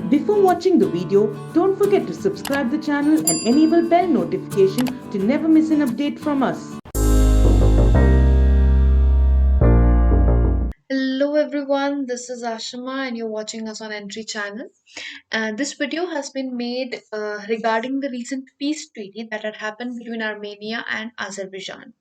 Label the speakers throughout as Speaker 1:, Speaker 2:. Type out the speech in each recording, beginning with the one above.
Speaker 1: Before watching the video, don't forget to subscribe the channel and enable bell notification to never miss an update from us.
Speaker 2: Hello everyone, this is Ashima and you're watching us on Entri channel. And this video has been made regarding the recent peace treaty that had happened between Armenia and Azerbaijan.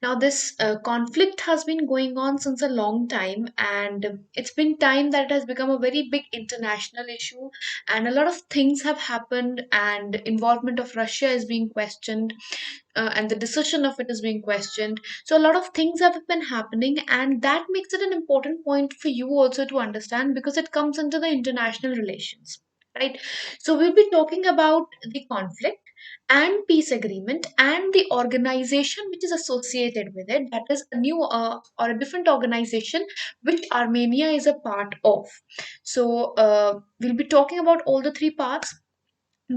Speaker 2: Now, this conflict has been going on since a long time, and it's been time that it has become a very big international issue, and a lot of things have happened, and involvement of Russia is being questioned, and the decision of it is being questioned. So, a lot of things have been happening, and that makes it an important point for you also to understand because it comes into the international relations. Right, so we'll be talking about the conflict and peace agreement and the organization which is associated with it, that is a new or a different organization which Armenia is a part of. So we'll be talking about all the three parts,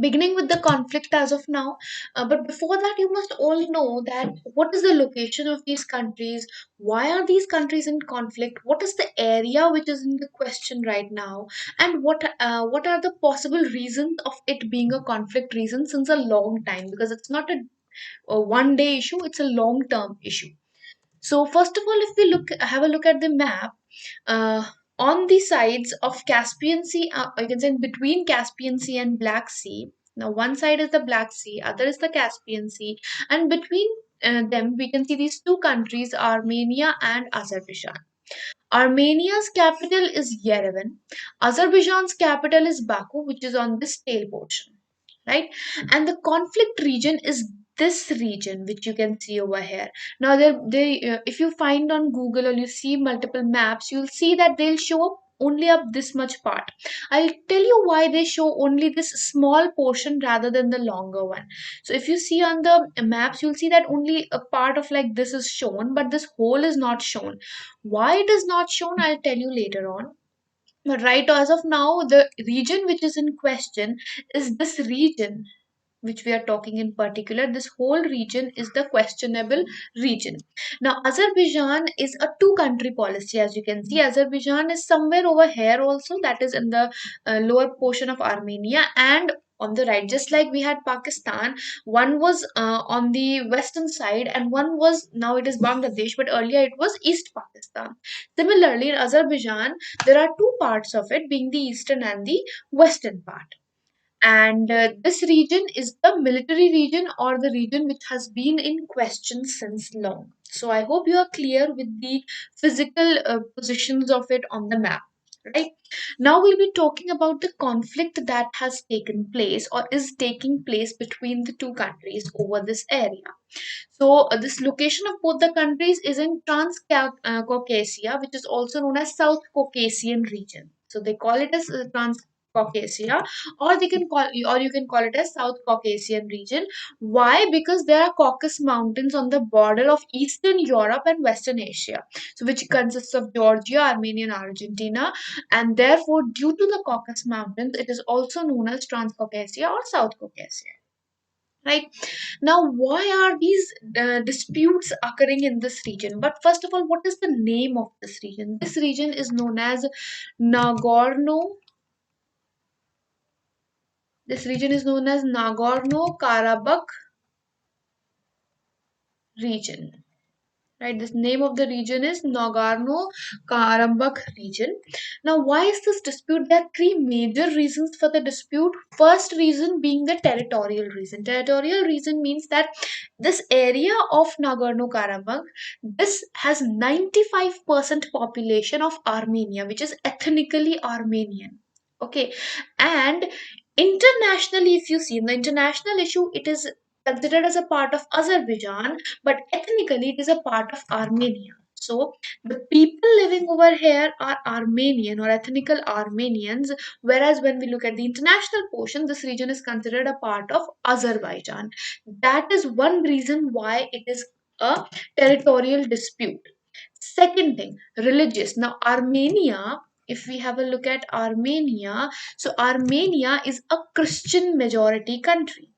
Speaker 2: beginning with the conflict as of now. But before that, you must all know that what is the location of these countries, why are these countries in conflict, what is the area which is in the question right now, and what are the possible reasons of it being a conflict reason since a long time, because it's not a one day issue, it's a long term issue. So first of all, if we have a look at the map, uh, on the sides of Caspian Sea, you can say in between Caspian Sea and Black Sea. Now, one side is the Black Sea, other is the Caspian Sea, and between them, we can see these two countries, Armenia and Azerbaijan. Armenia's capital is Yerevan. Azerbaijan's capital is Baku, which is on this tail portion, right? And the conflict region is this region which you can see over here. Now if you find on Google or you see multiple maps, you'll see that they'll show up only up this much part. I'll tell you why they show only this small portion rather than the longer one. So if you see on the maps, you'll see that only a part of like this is shown, but this whole is not shown. Why it is not shown, I'll tell you later on. But right as of now, the region which is in question is this region which we are talking in particular. This whole region is the questionable region. Now, Azerbaijan is a two country policy. As you can see, Azerbaijan is somewhere over here also, that is in the lower portion of Armenia, and on the right, just like we had Pakistan, one was on the western side and one was, now it is Bangladesh, but earlier it was East Pakistan. Similarly, in Azerbaijan, there are two parts of it, being the eastern and the western part. And this region is the military region or the region which has been in question since long. So I hope you are clear with the physical positions of it on the map. Right, now we'll be talking about the conflict that has taken place or is taking place between the two countries over this area. So this location of both the countries is in Transcaucasia, which is also known as South Caucasian region. So they call it as Transcaucasia, or they can call, or you can call it as South Caucasian region. Why? Because there are Caucasus Mountains on the border of Eastern Europe and Western Asia, so which consists of Georgia, Armenia, and Argentina, and therefore, due to the Caucasus Mountains, it is also known as Transcaucasia or South Caucasia. Right, now, why are these disputes occurring in this region? But first of all, what is the name of this region? This region is known as Nagorno. This region is known as Nagorno Karabakh region. Right, this name of the region is Nagorno Karabakh region. Now, why is this dispute? There are three major reasons for the dispute. First reason being the territorial reason. Territorial reason means that this area of Nagorno Karabakh, this has 95% population of Armenia, which is ethnically Armenian. Okay, and internationally, if you see in the international issue, it is considered as a part of Azerbaijan, but ethnically it is a part of Armenia. So the people living over here are Armenian or ethnical Armenians, whereas when we look at the international portion, this region is considered a part of Azerbaijan. That is one reason why it is a territorial dispute. Second thing, religious. Now, Armenia, if we have a look at Armenia, so Armenia is a Christian majority country,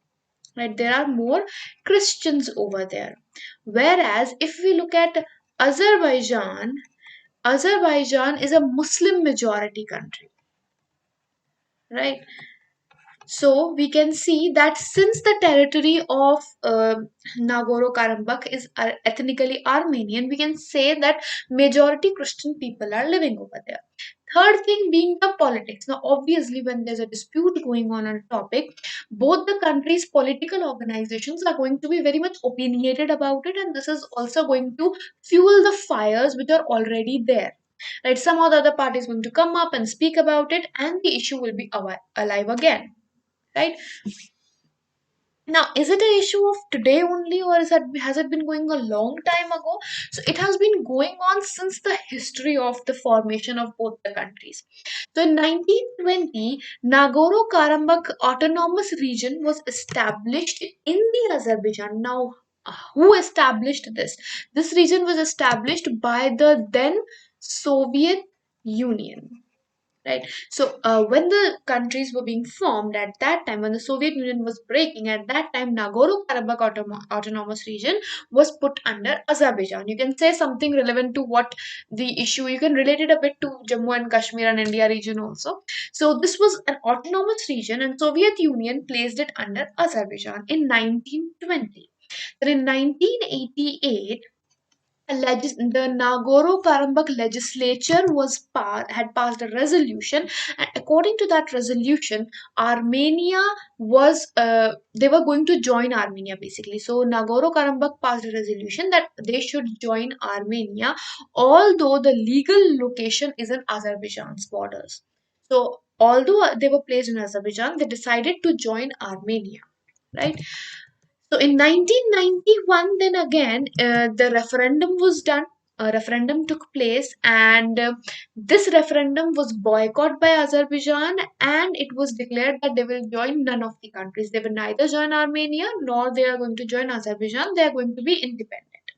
Speaker 2: right? There are more Christians over there. Whereas if we look at Azerbaijan, Azerbaijan is a Muslim majority country. right? So we can see that since the territory of Nagorno-Karabakh is ethnically Armenian, we can say that majority Christian people are living over there. Third thing being the politics. Now, obviously, when there's a dispute going on a topic, both the countries' political organizations are going to be very much opinionated about it, and this is also going to fuel the fires which are already there. Right, some of the other parties going to come up and speak about it, and the issue will be alive again. Right now, is it an issue of today only, or has it been going a long time ago? So it has been going on since the history of the formation of both the countries. So in 1920, Nagorno-Karabakh Autonomous Region was established in the Azerbaijan. Now, who established this? This region was established by the then Soviet Union. Right. So when the countries were being formed at that time, when the Soviet Union was breaking, at that time, Nagorno-Karabakh Autonomous Region was put under Azerbaijan. You can say something relevant to what the issue. You can relate it a bit to Jammu and Kashmir and India region also. So this was an autonomous region, and Soviet Union placed it under Azerbaijan in 1920. Then in 1988, the Nagorno-Karabakh legislature had passed a resolution, and according to that resolution, Armenia was they were going to join Armenia basically. So Nagorno-Karabakh passed a resolution that they should join Armenia, although the legal location is in Azerbaijan's borders. So although they were placed in Azerbaijan, they decided to join Armenia, right? So in 1991, then again, the referendum was done. A referendum took place, and this referendum was boycotted by Azerbaijan, and it was declared that they will join none of the countries. They will neither join Armenia nor they are going to join Azerbaijan. They are going to be independent.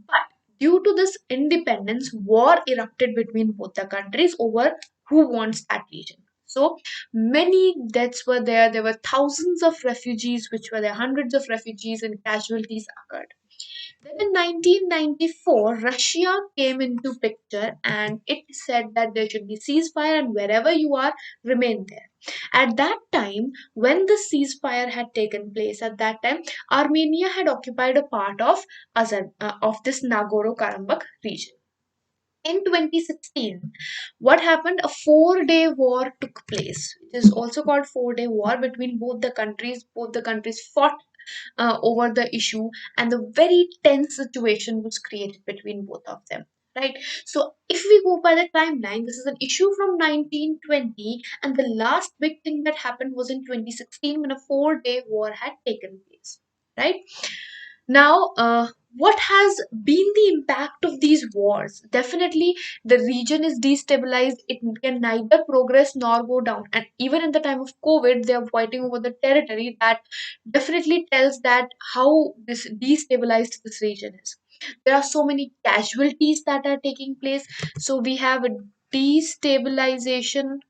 Speaker 2: But due to this independence, war erupted between both the countries over who wants that region. So many deaths were there. There were thousands of refugees, which were there, hundreds of refugees, and casualties occurred. Then in 1994, Russia came into picture and it said that there should be ceasefire and wherever you are, remain there. At that time, when the ceasefire had taken place, at that time, Armenia had occupied a part of of this Nagorno-Karabakh region. In 2016, what happened? A 4-day war took place. It is also called 4-day war between both the countries. Both the countries fought over the issue, and the very tense situation was created between both of them. Right. So if we go by the timeline, this is an issue from 1920, and the last big thing that happened was in 2016 when a 4-day war had taken place. Right. Now, what has been the impact of these wars? Definitely, the region is destabilized. It can neither progress nor go down. And even in the time of COVID, they are fighting over the territory. That definitely tells that how this destabilized this region is. There are so many casualties that are taking place. So we have a destabilization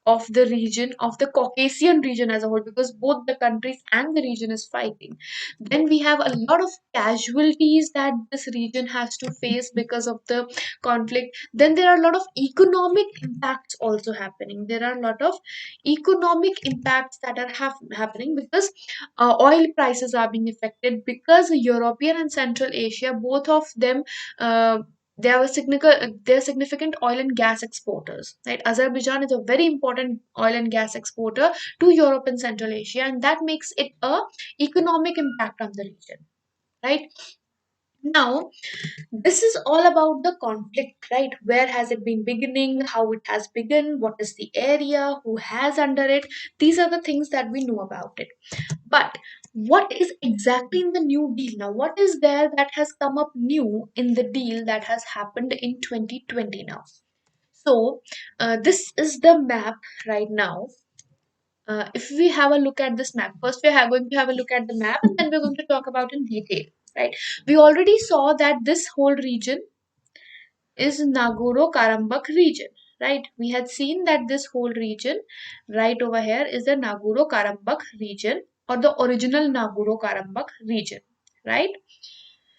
Speaker 2: of the region, of the Caucasian region as a whole, because both the countries and the region is fighting. Then we have a lot of casualties that this region has to face because of the conflict. Then there are a lot of economic impacts also happening. There are a lot of economic impacts that are happening because oil prices are being affected, because European and Central Asia, both of them, they are significant oil and gas exporters, right? Azerbaijan is a very important oil and gas exporter to Europe and Central Asia, and that makes it a economic impact on the region, right? Now, this is all about the conflict, right? Where has it been beginning? How it has begun? What is the area? Who has under it? These are the things that we know about it. But what is exactly in the new deal now? What is there that has come up new in the deal that has happened in 2020 now? So, this is the map right now. If we have a look at this map, first we are going to have a look at the map, and then we're going to talk about in detail, right? We already saw that this whole region is Nagorno-Karabakh region, right? We had seen that this whole region right over here is the Nagorno-Karabakh region, or the original Nagorno-Karabakh region, right?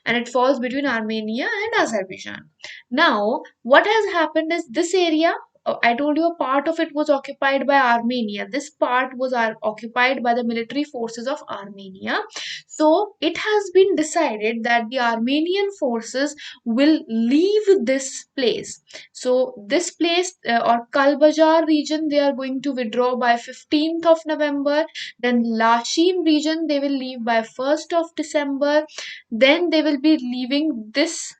Speaker 2: And it falls between Armenia and Azerbaijan. Now, what has happened is this area I told you a part of it was occupied by Armenia. This part was occupied by the military forces of Armenia. So it has been decided that the Armenian forces will leave this place. So this place or Kalbajar region, they are going to withdraw by 15th of November. Then Lachin region, they will leave by 1st of December. Then they will be leaving this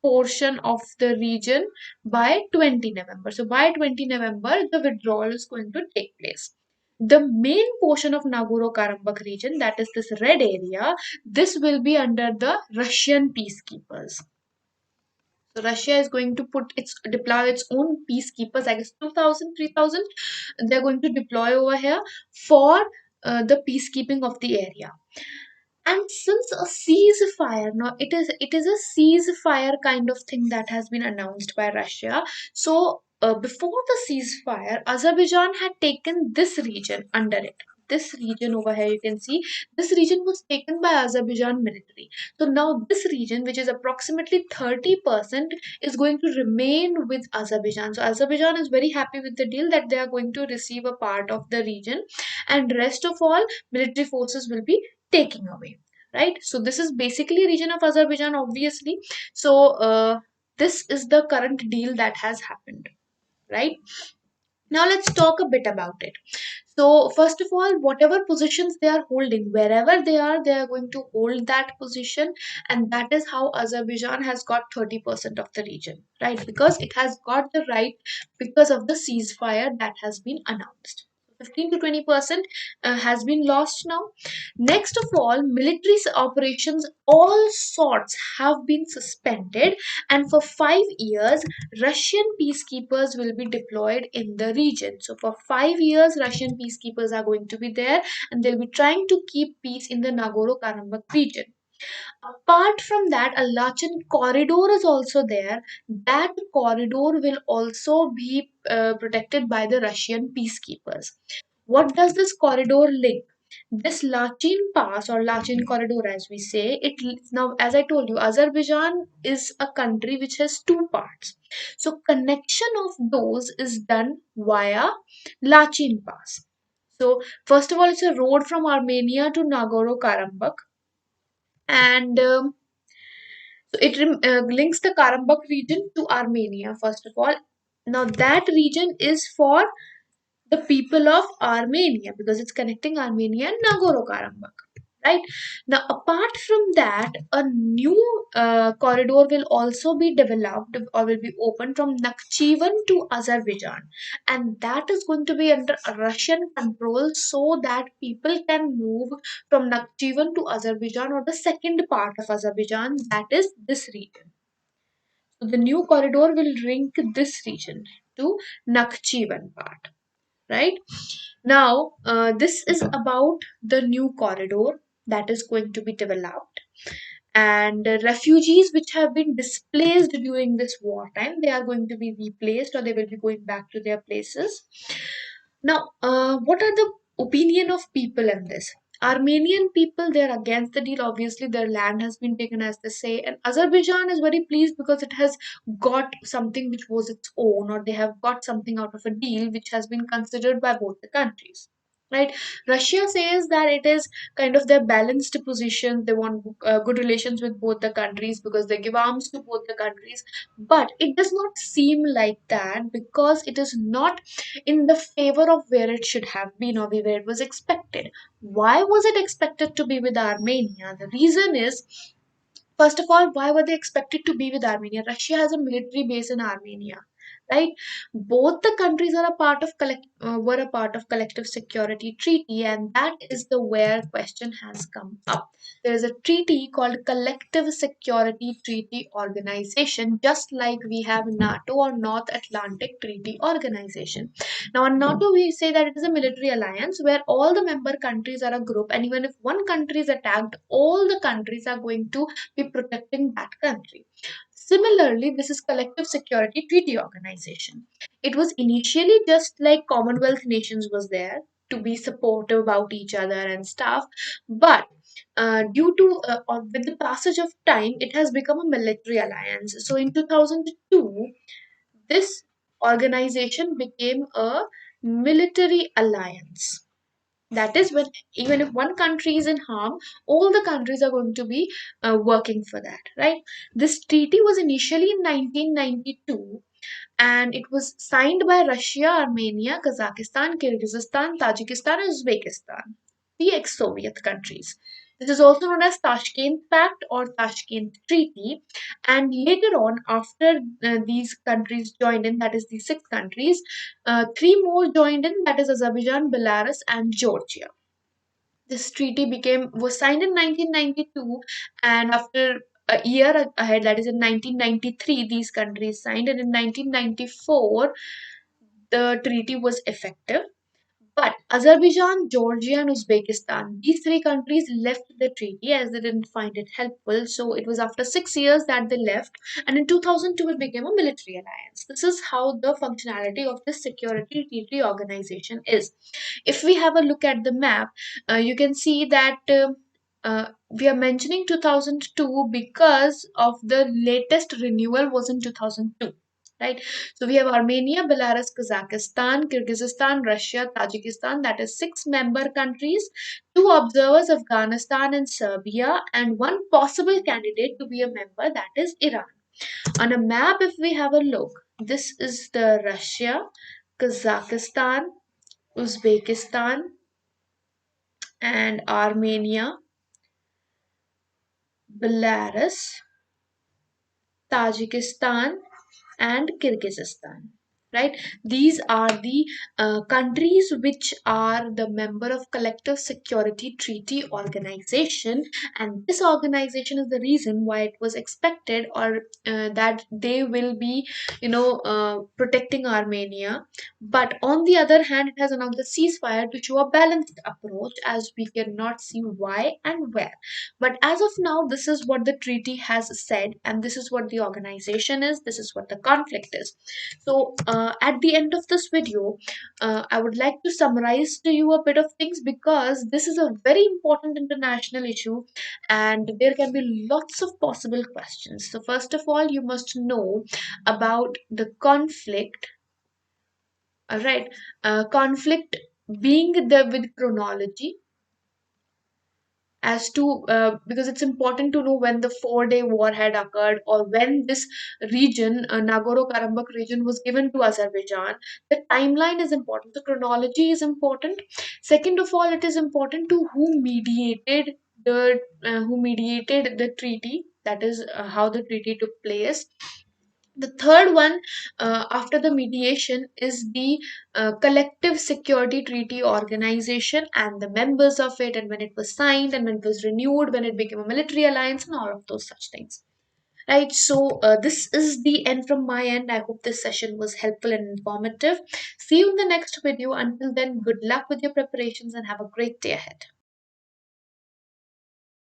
Speaker 2: portion of the region by 20 November. So by 20 November, the withdrawal is going to take place. The main portion of Nagorno-Karabakh region, that is this red area, this will be under the Russian peacekeepers. So Russia is going to deploy its own peacekeepers, I guess 2,000, 3,000. They're going to deploy over here for the peacekeeping of the area. And since a ceasefire, now it is a ceasefire kind of thing that has been announced by Russia. So before the ceasefire, Azerbaijan had taken this region under it. This region over here, you can see this region was taken by Azerbaijan military. So now this region, which is approximately 30%, is going to remain with Azerbaijan. So Azerbaijan is very happy with the deal that they are going to receive a part of the region, and rest of all military forces will be taking away, right? So this is basically a region of Azerbaijan, obviously. So this is the current deal that has happened, right? Now let's talk a bit about it. So first of all, whatever positions they are holding, wherever they are going to hold that position, and that is how Azerbaijan has got 30% of the region, right? Because it has got the right because of the ceasefire that has been announced. 15 to 20% has been lost now. Next of all, military operations all sorts have been suspended, and for 5 years Russian peacekeepers will be deployed in the region. So for 5 years, Russian peacekeepers are going to be there, and they'll be trying to keep peace in the Nagorno-Karabakh region. Apart from that, a Lachin corridor is also there. That corridor will also be protected by the Russian peacekeepers. What does this corridor link? This Lachin Pass or Lachin Corridor, as we say, now, as I told you, Azerbaijan is a country which has two parts. So connection of those is done via Lachin Pass. So first of all, it's a road from Armenia to Nagorno-Karabakh, and so it links the Karabakh region to Armenia. First of all, now that region is for the people of Armenia because it's connecting Armenia and Nagorno-Karabakh. Right now, apart from that, a new corridor will also be developed or will be opened from Nakhchivan to Azerbaijan, and that is going to be under Russian control so that people can move from Nakhchivan to Azerbaijan or the second part of Azerbaijan, that is this region. So the new corridor will link this region to Nakhchivan part, right? Now, this is about the new corridor that is going to be developed. And refugees which have been displaced during this wartime, they are going to be replaced or they will be going back to their places. Now, what are the opinion of people in this? Armenian people, they're against the deal. Obviously, their land has been taken, as they say, and Azerbaijan is very pleased because it has got something which was its own, or they have got something out of a deal which has been considered by both the countries. Right? Russia says that it is kind of their balanced position. They want good relations with both the countries because they give arms to both the countries. But it does not seem like that because it is not in the favor of where it should have been or where it was expected. Why was it expected to be with Armenia? The reason is, first of all, why were they expected to be with Armenia? Russia has a military base in Armenia, right? Both the countries are a part of were a part of collective security treaty, and that is the where question has come up. There is a treaty called Collective Security Treaty Organization, just like we have NATO or North Atlantic Treaty Organization. Now, in NATO, we say that it is a military alliance where all the member countries are a group, and even if one country is attacked, all the countries are going to be protecting that country. Similarly, this is Collective Security Treaty Organization. It was initially just like Commonwealth nations was there to be supportive about each other and stuff, but due to or with the passage of time, it has become a military alliance. So in 2002, this organization became a military alliance. That is, when even if one country is in harm, all the countries are going to be working for that, right? This treaty was initially in 1992, and it was signed by Russia, Armenia, Kazakhstan, Kyrgyzstan, Tajikistan, and Uzbekistan, the ex-Soviet countries. This is also known as Tashkent Pact or Tashkent Treaty. And later on, after these countries joined in, that is the six countries, three more joined in, that is Azerbaijan, Belarus, and Georgia. This treaty became was signed in 1992, and after a year ahead, that is in 1993, these countries signed, and in 1994 the treaty was effective. But Azerbaijan, Georgia, and Uzbekistan, these three countries left the treaty as they didn't find it helpful. So it was after 6 years that they left, and in 2002 it became a military alliance. This is how the functionality of this security treaty organization is. If we have a look at the map, you can see that. We are mentioning 2002 because of the latest renewal was in 2002, right? So we have Armenia, Belarus, Kazakhstan, Kyrgyzstan, Russia, Tajikistan, that is six member countries, two observers, Afghanistan and Serbia, and one possible candidate to be a member, that is Iran. On a map, if we have a look, this is the Russia, Kazakhstan, Uzbekistan, and Armenia, Belarus, Tajikistan, and Kyrgyzstan. Right? These are the countries which are the member of Collective Security Treaty Organization, and this organization is the reason why it was expected or that they will be, protecting Armenia. But on the other hand, it has announced a ceasefire to show a balanced approach, as we cannot see why and where. But as of now, this is what the treaty has said, and this is what the organization is, this is what the conflict is. So, at the end of this video, I would like to summarize to you a bit of things, because this is a very important international issue and there can be lots of possible questions. So, first of all, you must know about the conflict. All right, conflict being the with chronology as to because it's important to know when the 4 day war had occurred, or when this region, Nagorno-Karabakh region, was given to Azerbaijan. The timeline is important, the chronology is important. Second of all, it is important to who mediated the treaty, that is how the treaty took place. The third one, after the mediation, is the Collective Security Treaty Organization and the members of it, and when it was signed, and when it was renewed, when it became a military alliance, and all of those such things. Right, so this is the end from my end. I hope this session was helpful and informative. See you in the next video. Until then, good luck with your preparations and have a great day ahead.